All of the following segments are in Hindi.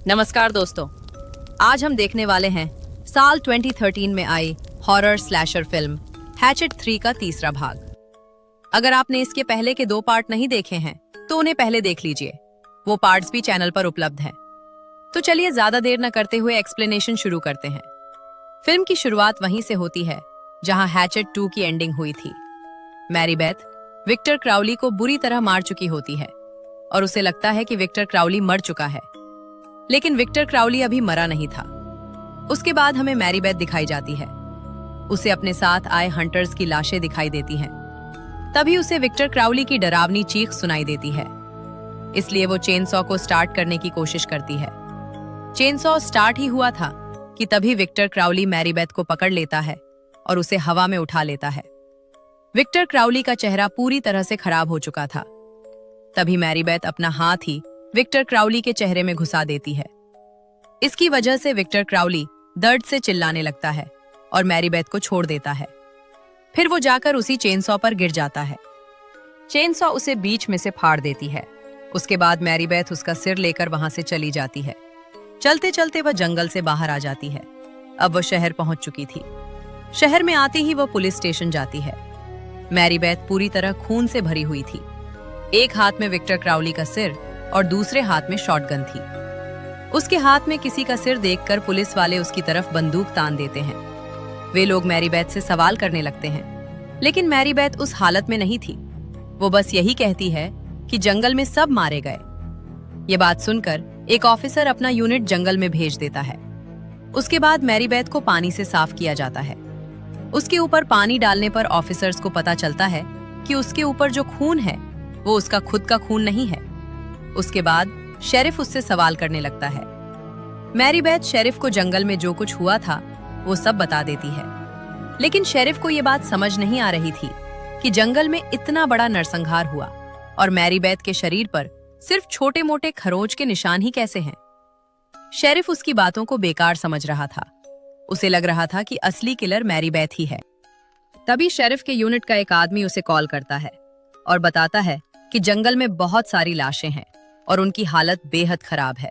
नमस्कार दोस्तों, आज हम देखने वाले हैं साल 2013 में आई हॉरर स्लैशर फिल्म हैचेट 3 का तीसरा भाग। अगर आपने इसके पहले के 2 पार्ट नहीं देखे हैं तो उन्हें पहले देख लीजिए, वो पार्ट्स भी चैनल पर उपलब्ध हैं। तो चलिए ज्यादा देर न करते हुए एक्सप्लेनेशन शुरू करते हैं। फिल्म की शुरुआत वहीं से होती है जहां हैचेट 2 की एंडिंग हुई थी। मैरी बेथ विक्टर क्राउली को बुरी तरह मार चुकी होती है और उसे लगता है कि विक्टर क्राउली मर चुका है, लेकिन विक्टर क्राउली अभी मरा नहीं था। उसके बाद हमें मैरी बेथ दिखाई जाती है। उसे अपने साथ आए हंटर्स की लाशें दिखाई देती हैं। तभी उसे विक्टर क्राउली की डरावनी चीख सुनाई देती है, इसलिए वो चेनसॉ को स्टार्ट करने की कोशिश करती है। चेनसॉ स्टार्ट ही हुआ था कि तभी विक्टर क्राउली मैरी बेथ को पकड़ लेता है और उसे हवा में उठा लेता है। विक्टर क्राउली का चेहरा पूरी तरह से खराब हो चुका था। तभी मैरी बेथ अपना हाथ ही विक्टर क्राउली के चेहरे में घुसा देती है। इसकी वजह से विक्टर क्राउली दर्द से चिल्लाने लगता है और मैरी बेथ को छोड़ देता है। फिर वो जाकर उसी चेनसॉ पर गिर जाता है। चेनसॉ उसे बीच में से फाड़ देती है। उसके बाद मैरी बेथ उसका सिर लेकर वहां से चली जाती है। चलते चलते वह जंगल से बाहर आ जाती है। अब वह शहर पहुंच चुकी थी। शहर में आते ही वह पुलिस स्टेशन जाती है। मैरी बेथ पूरी तरह खून से भरी हुई थी। एक हाथ में विक्टर क्राउली का सिर और दूसरे हाथ में शॉटगन थी। उसके हाथ में किसी का सिर देखकर पुलिस वाले उसकी तरफ बंदूक तान देते हैं। वे लोग मैरी बेथ से सवाल करने लगते हैं, लेकिन मैरी बेथ उस हालत में नहीं थी। वो बस यही कहती है कि जंगल में सब मारे गए। ये बात सुनकर एक ऑफिसर अपना यूनिट जंगल में भेज देता है। उसके बाद मैरी बेथ को पानी से साफ किया जाता है। उसके ऊपर पानी डालने पर ऑफिसर्स को पता चलता है कि उसके ऊपर जो खून है वो उसका खुद का खून नहीं है। उसके बाद शेरिफ उससे सवाल करने लगता है। मैरी बेथ शेरिफ को जंगल में जो कुछ हुआ था वो सब बता देती है, लेकिन शेरिफ को ये बात समझ नहीं आ रही थी कि जंगल में इतना बड़ा नरसंहार हुआ और मैरी बेथ के शरीर पर सिर्फ छोटे मोटे खरोंच के निशान ही कैसे हैं। शेरिफ उसकी बातों को बेकार समझ रहा था। उसे लग रहा था कि असली किलर मैरी बेथ ही है। तभी शेरिफ के यूनिट का एक आदमी उसे कॉल करता है और बताता है कि जंगल में बहुत सारी लाशें हैं और उनकी हालत बेहद खराब है।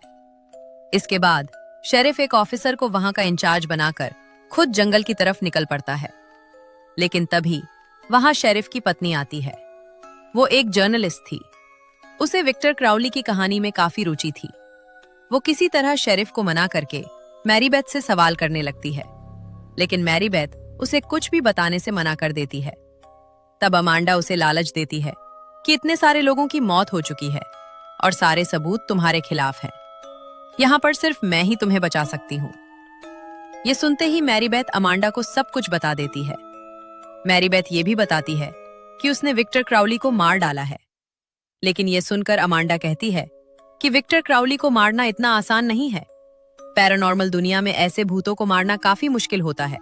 इसके बाद शेरिफ एक ऑफिसर को वहां का इंचार्ज बनाकर खुद जंगल की तरफ निकल पड़ता है। लेकिन तभी वहां शेरिफ की पत्नी आती है। वो एक जर्नलिस्ट थी। उसे विक्टर क्राउली की कहानी में काफी रुचि थी। वो किसी तरह शेरिफ को मना करके मैरी बेथ से सवाल करने लगती है, लेकिन मैरी बेथ उसे कुछ भी बताने से मना कर देती है। तब अमांडा उसे लालच देती है कि इतने सारे लोगों की मौत हो चुकी है और सारे सबूत तुम्हारे खिलाफ हैं। यहाँ पर सिर्फ मैं ही तुम्हें बचा सकती हूँ। ये सुनते ही मैरी बेथ अमांडा को सब कुछ बता देती है। मैरी बेथ ये भी बताती है कि उसने विक्टर क्राउली को मार डाला है, लेकिन ये सुनकर अमांडा कहती है कि विक्टर क्राउली को मारना इतना आसान नहीं है। पैरानॉर्मल दुनिया में ऐसे भूतों को मारना काफी मुश्किल होता है।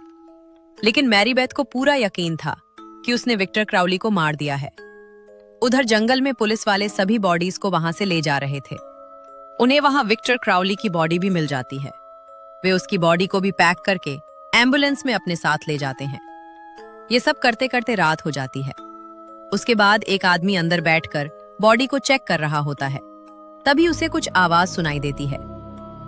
लेकिन मैरी बेथ को पूरा यकीन था कि उसने विक्टर क्राउली को मार दिया है। उधर जंगल में पुलिस वाले सभी बॉडीज को वहां से ले जा रहे थे। उन्हें वहां विक्टर क्राउली की बॉडी भी मिल जाती है। वे उसकी बॉडी को भी पैक करके एम्बुलेंस में अपने साथ ले जाते हैं। ये सब करते करते रात हो जाती है। उसके बाद एक आदमी अंदर बैठकर बॉडी को चेक कर रहा होता है। तभी उसे कुछ आवाज सुनाई देती है।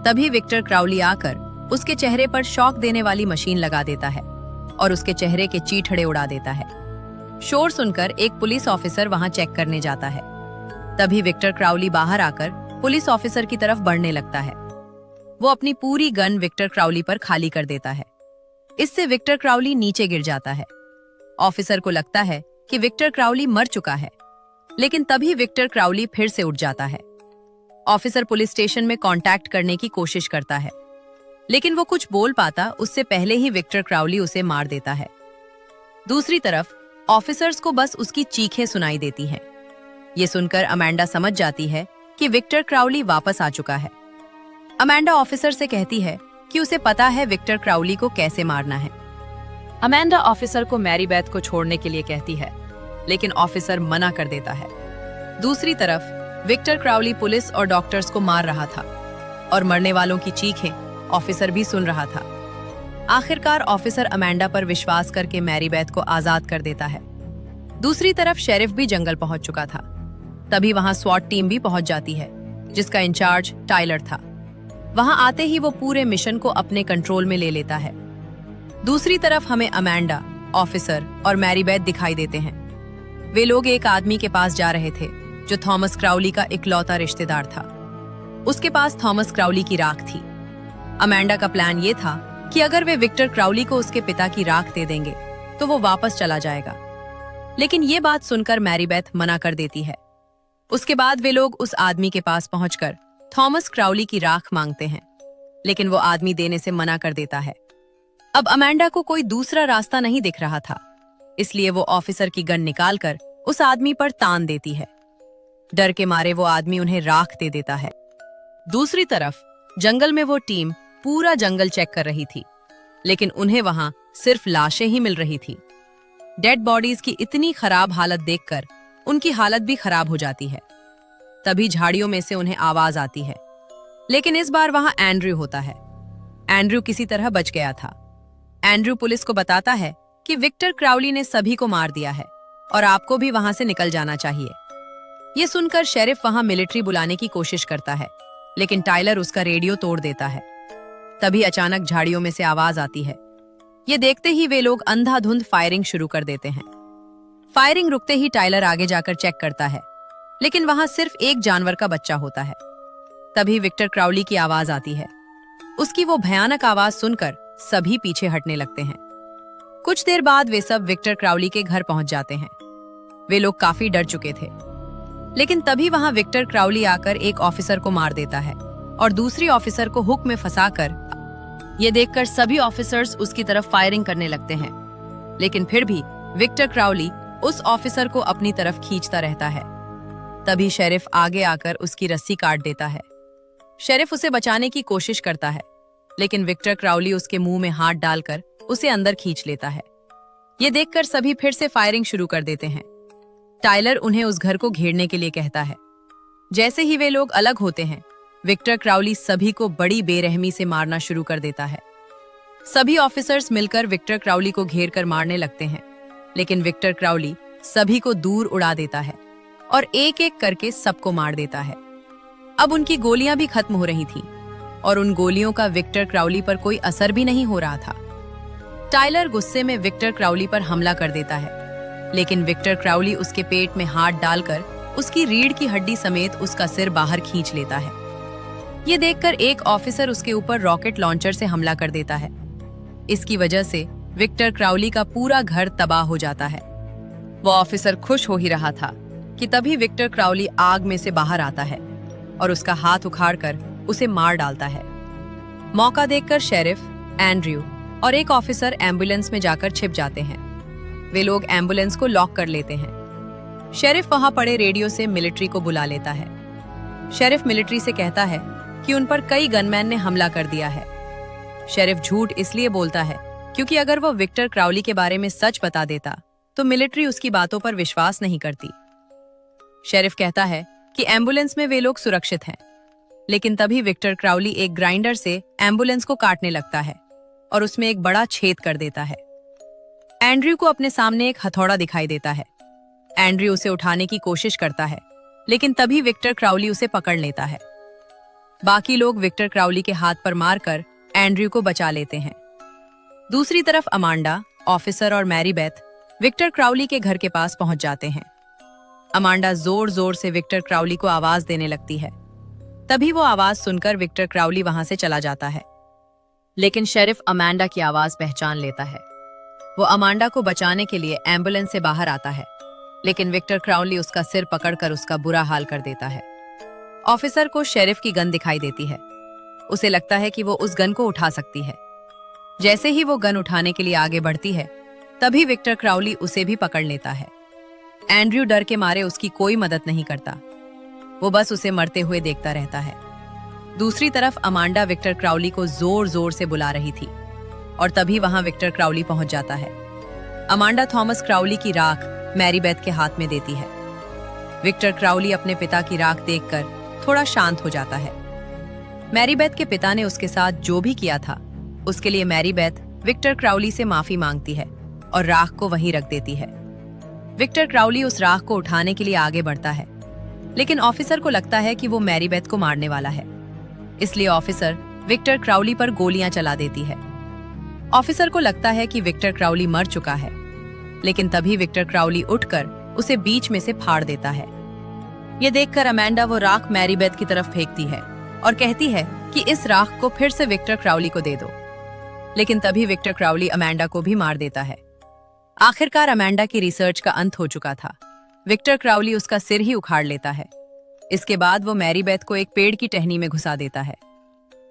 तभी विक्टर क्राउली आकर उसके चेहरे पर शॉक देने वाली मशीन लगा देता है और उसके चेहरे के चीथड़े उड़ा देता है। शोर सुनकर एक पुलिस ऑफिसर वहां चेक करने जाता है। तभी विक्टर क्राउली बाहर आकर पुलिस ऑफिसर की तरफ बढ़ने लगता है। वो अपनी पूरी गन विक्टर क्राउली पर खाली कर देता है। इससे विक्टर क्राउली नीचे गिर जाता है। ऑफिसर को लगता है कि विक्टर क्राउली मर चुका है, लेकिन तभी विक्टर क्राउली फिर से उठ जाता है। ऑफिसर पुलिस स्टेशन में कांटेक्ट करने की कोशिश करता है, लेकिन वो कुछ बोल पाता उससे पहले ही विक्टर क्राउली उसे मार देता है। दूसरी तरफ ऑफिसर्स को बस उसकी चीखें सुनाई देती हैं। ये सुनकर अमांडा समझ जाती है कि विक्टर क्राउली वापस आ चुका है। अमांडा ऑफिसर से कहती है कि उसे पता है विक्टर क्राउली को कैसे मारना है। अमांडा ऑफिसर को मैरी बेथ को छोड़ने के लिए कहती है, लेकिन ऑफिसर मना कर देता है। दूसरी तरफ विक्टर क्राउली पुलिस और डॉक्टर्स को मार रहा था और मरने वालों की चीखें ऑफिसर भी सुन रहा था। आखिरकार ऑफिसर अमांडा पर विश्वास करके मैरी बेथ को आजाद कर देता है। दूसरी तरफ शेरिफ भी जंगल पहुंच चुका था। तभी वहां स्वॉट टीम भी पहुंच जाती है, जिसका इंचार्ज टाइलर था। वहां आते ही वो पूरे मिशन को अपने कंट्रोल में ले लेता है। दूसरी तरफ हमें अमांडा, ऑफिसर और मैरीबेथ दिखाई देते हैं। वे लोग एक आदमी के पास जा रहे थे जो थॉमस क्राउली का इकलौता रिश्तेदार था। उसके पास थॉमस क्राउली की राख थी। अमांडा का प्लान ये था कि अगर वे विक्टर क्राउली को उसके पिता की राख दे देंगे तो वो वापस चला जाएगा, लेकिन ये बात सुनकर मैरीबेथ मना कर देती है। उसके बाद वे लोग उस आदमी के पास पहुंचकर थॉमस क्राउली की राख मांगते हैं, लेकिन वो आदमी देने से मना कर देता है। अब अमांडा को कोई दूसरा रास्ता नहीं दिख रहा था, इसलिए वो ऑफिसर की गन निकालकर उस आदमी पर तान देती है। डर के मारे वो आदमी उन्हें राख दे देता है। दूसरी तरफ जंगल में वो टीम पूरा जंगल चेक कर रही थी, लेकिन उन्हें वहां सिर्फ लाशें ही मिल रही थी। डेड बॉडीज की इतनी खराब हालत देखकर उनकी हालत भी खराब हो जाती है। तभी झाड़ियों में से उन्हें आवाज आती है, लेकिन इस बार वहां एंड्रयू होता है। एंड्रयू किसी तरह बच गया था। एंड्रयू पुलिस को बताता है कि विक्टर क्राउली ने सभी को मार दिया है और आपको भी वहां से निकल जाना चाहिए। ये सुनकर शेरिफ वहां मिलिट्री बुलाने की कोशिश करता है, लेकिन टाइलर उसका रेडियो तोड़ देता है। तभी अचानक झाड़ियों में से आवाज आती है। ये देखते ही वे लोग अंधाधुंध फायरिंग शुरू कर देते हैं। फायरिंग रुकते ही टाइलर आगे जाकर चेक करता है, लेकिन वहां सिर्फ एक जानवर का बच्चा होता है। तभी विक्टर क्राउली की आवाज आती है। उसकी वो भयानक आवाज सुनकर सभी पीछे हटने लगते हैं। कुछ देर बाद वे सब विक्टर क्राउली के घर पहुंच जाते हैं। वे लोग काफी डर चुके थे, लेकिन तभी वहां विक्टर क्राउली आकर एक ऑफिसर को मार देता है और दूसरी ऑफिसर को हुक में फंसाकर। ये देखकर सभी ऑफिसर्स उसकी तरफ फायरिंग करने लगते हैं, लेकिन फिर भी विक्टर क्राउली उस ऑफिसर को अपनी तरफ खींचता रहता है। तभी शेरिफ आगे आकर उसकी रस्सी काट देता है। शेरिफ उसे बचाने की कोशिश करता है, लेकिन विक्टर क्राउली उसके मुंह में हाथ डालकर उसे अंदर खींच लेता है। ये देखकर सभी फिर से फायरिंग शुरू कर देते हैं। टाइलर उन्हें उस घर को घेरने के लिए कहता है। जैसे ही वे लोग अलग होते हैं, विक्टर क्राउली सभी को बड़ी बेरहमी से मारना शुरू कर देता है। सभी ऑफिसर्स मिलकर विक्टर क्राउली को घेर कर मारने लगते हैं, लेकिन विक्टर क्राउली सभी को दूर उड़ा देता है और एक एक करके सबको मार देता है। अब उनकी गोलियां भी खत्म हो रही थीं और उन गोलियों का विक्टर क्राउली पर कोई असर भी नहीं हो रहा था। टाइलर गुस्से में विक्टर क्राउली पर हमला कर देता है, लेकिन विक्टर क्राउली उसके पेट में हाथ डालकर उसकी रीढ़ की हड्डी समेत उसका सिर बाहर खींच लेता है। ये देखकर एक ऑफिसर उसके ऊपर रॉकेट लॉन्चर से हमला कर देता है। इसकी वजह से विक्टर क्राउली का पूरा घर तबाह हो जाता है। वो ऑफिसर खुश हो ही रहा था कि तभी विक्टर क्राउली आग में से बाहर आता है और उसका हाथ उखाड़कर उसे मार डालता है। मौका देखकर शेरिफ, एंड्रयू और एक ऑफिसर एम्बुलेंस में जाकर छिप जाते हैं। वे लोग एम्बुलेंस को लॉक कर लेते हैं। शेरिफ वहां पड़े रेडियो से मिलिट्री को बुला लेता है। शेरिफ मिलिट्री से कहता है कि उन पर कई गनमैन ने हमला कर दिया है। शेरिफ झूठ इसलिए बोलता है क्योंकि अगर वो विक्टर क्राउली के बारे में सच बता देता तो मिलिट्री उसकी बातों पर विश्वास नहीं करती। शेरिफ कहता है कि एम्बुलेंस में वे लोग सुरक्षित हैं, लेकिन तभी विक्टर क्राउली एक ग्राइंडर से एम्बुलेंस को काटने लगता है और उसमें एक बड़ा छेद कर देता है। एंड्रयू को अपने सामने एक हथौड़ा दिखाई देता है। एंड्रयू उसे उठाने की कोशिश करता है, लेकिन तभी विक्टर क्राउली उसे पकड़ लेता है। बाकी लोग विक्टर क्राउली के हाथ पर मारकर एंड्रयू को बचा लेते हैं। दूसरी तरफ अमांडा, ऑफिसर और मैरीबेथ विक्टर क्राउली के घर के पास पहुंच जाते हैं। अमांडा जोर जोर से विक्टर क्राउली को आवाज देने लगती है। तभी वो आवाज सुनकर विक्टर क्राउली वहां से चला जाता है, लेकिन शेरिफ अमांडा की आवाज पहचान लेता है। वो अमांडा को बचाने के लिए एम्बुलेंस से बाहर आता है, लेकिन विक्टर क्राउली उसका सिर पकड़कर उसका बुरा हाल कर देता है। ऑफिसर को शेरिफ की गन दिखाई देती है। उसे लगता है कि वो उस गन को उठा सकती है। जैसे ही वो गन उठाने के लिए आगे बढ़ती है, तभी विक्टर क्राउली उसे भी पकड़ लेता है। एंड्रयू डर के मारे उसकी कोई मदद नहीं करता, वो बस उसे मरते हुए देखता रहता है। दूसरी तरफ अमांडा विक्टर क्राउली को जोर जोर से बुला रही थी और तभी वहां विक्टर क्राउली पहुंच जाता है। अमांडा थॉमस क्राउली की राख मैरीबेथ के हाथ में देती है। विक्टर क्राउली अपने पिता की राख देखकर थोड़ा शांत हो जाता है। मैरीबेथ के पिता ने उसके साथ जो भी किया था उसके लिए मैरीबेथ विक्टर क्राउली से माफी मांगती है और राख को वहीं रख देती है। विक्टर क्राउली उस राख को उठाने के लिए आगे बढ़ता है, लेकिन ऑफिसर को लगता है कि वो मैरीबेथ को मारने वाला है। इसलिए ऑफिसर विक्टर क्राउली पर गोलियां चला देती है। ऑफिसर को लगता है कि विक्टर क्राउली मर चुका है, लेकिन तभी विक्टर क्राउली उठकर उसे बीच में से फाड़ देता है। ये देखकर अमेंडा वो राख मैरीबेथ की तरफ फेंकती है और कहती है कि इस राख को फिर से विक्टर क्राउली को दे दो, लेकिन तभी विक्टर क्राउली अमेंडा को भी मार देता है। आखिरकार अमेंडा की रिसर्च का अंत हो चुका था। विक्टर क्राउली उसका सिर ही उखाड़ लेता है। इसके बाद वो मैरीबेथ को एक पेड़ की टहनी में घुसा देता है।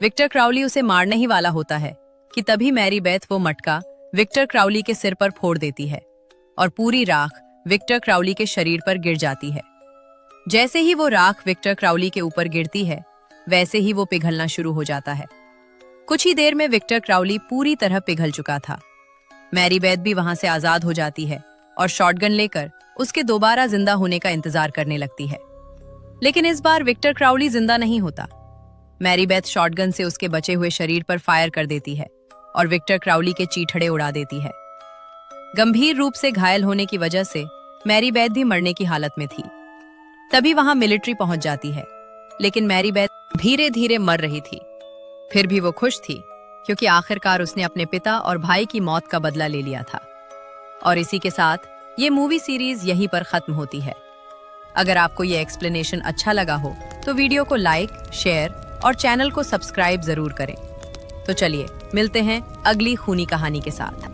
विक्टर क्राउली उसे मारने ही वाला होता है कि तभी मैरीबेथ वो मटका विक्टर क्राउली के सिर पर फोड़ देती है और पूरी राख विक्टर क्राउली के शरीर पर गिर जाती है। जैसे ही वो राख विक्टर क्राउली के ऊपर गिरती है, वैसे ही वो पिघलना शुरू हो जाता है। कुछ ही देर में विक्टर क्राउली पूरी तरह पिघल चुका था। मैरीबेथ भी वहां से आजाद हो जाती है और शॉटगन लेकर उसके दोबारा जिंदा होने का इंतजार करने लगती है। लेकिन इस बार विक्टर क्राउली जिंदा नहीं होता। मैरीबेथ शॉटगन से उसके बचे हुए शरीर पर फायर कर देती है और विक्टर क्राउली के चीथड़े उड़ा देती है। गंभीर रूप से घायल होने की वजह से मैरीबेथ भी मरने की हालत में थी। तभी वहां मिलिट्री पहुंच जाती है, लेकिन मैरीबेथ धीरे धीरे मर रही थी। फिर भी वो खुश थी, क्योंकि आखिरकार उसने अपने पिता और भाई की मौत का बदला ले लिया था। और इसी के साथ ये मूवी सीरीज यहीं पर खत्म होती है। अगर आपको ये एक्सप्लेनेशन अच्छा लगा हो तो वीडियो को लाइक, शेयर और चैनल को सब्सक्राइब जरूर करें। तो चलिए मिलते हैं अगली खूनी कहानी के साथ।